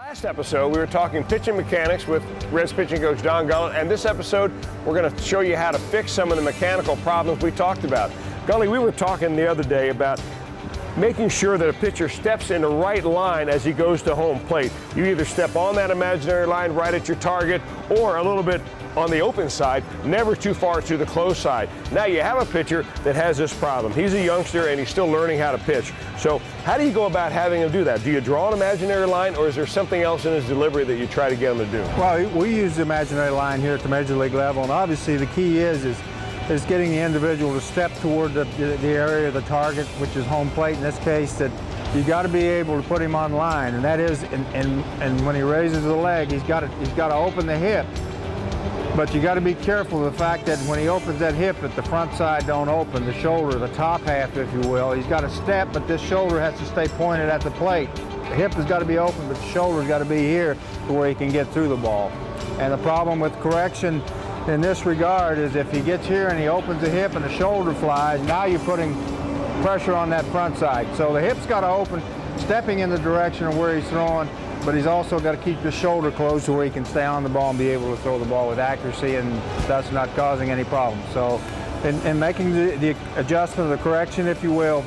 Last episode, we were talking pitching mechanics with Reds pitching coach Don Gullett, and this episode, we're going to show you how to fix some of the mechanical problems we talked about. Gully, we were talking the other day about making sure that a pitcher steps in the right line as he goes to home plate. You either step on that imaginary line right at your target or a little bit on the open side, never too far to the close side. Now you have a pitcher that has this problem. He's a youngster and he's still learning how to pitch. So how do you go about having him do that? Do you draw an imaginary line, or is there something else in his delivery that you try to get him to do? Well, we use the imaginary line here at the Major League level, and obviously the key is getting the individual to step toward the area of the target, which is home plate in this case. That you got to be able to put him on line, and that is, and when he raises the leg, he's got to open the hip. But you got to be careful of the fact that when he opens that hip, that the front side don't open, the shoulder, the top half, if you will. He's got to step, but this shoulder has to stay pointed at the plate. The hip has got to be open, but the shoulder's got to be here to where he can get through the ball. And the problem with correction in this regard is if he gets here and he opens the hip and the shoulder flies, now you're putting pressure on that front side. So the hip's got to open, stepping in the direction of where he's throwing, but he's also got to keep the shoulder closed to where he can stay on the ball and be able to throw the ball with accuracy and thus not causing any problems. So in making the adjustment, the correction, if you will,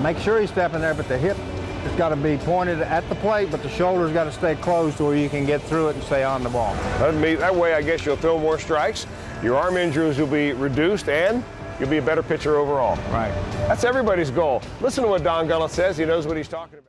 make sure he's stepping there, but the hip has got to be pointed at the plate, but the shoulder's got to stay closed to where you can get through it and stay on the ball. That way, I guess you'll throw more strikes, your arm injuries will be reduced, and you'll be a better pitcher overall. Right. That's everybody's goal. Listen to what Don Gullett says. He knows what he's talking about.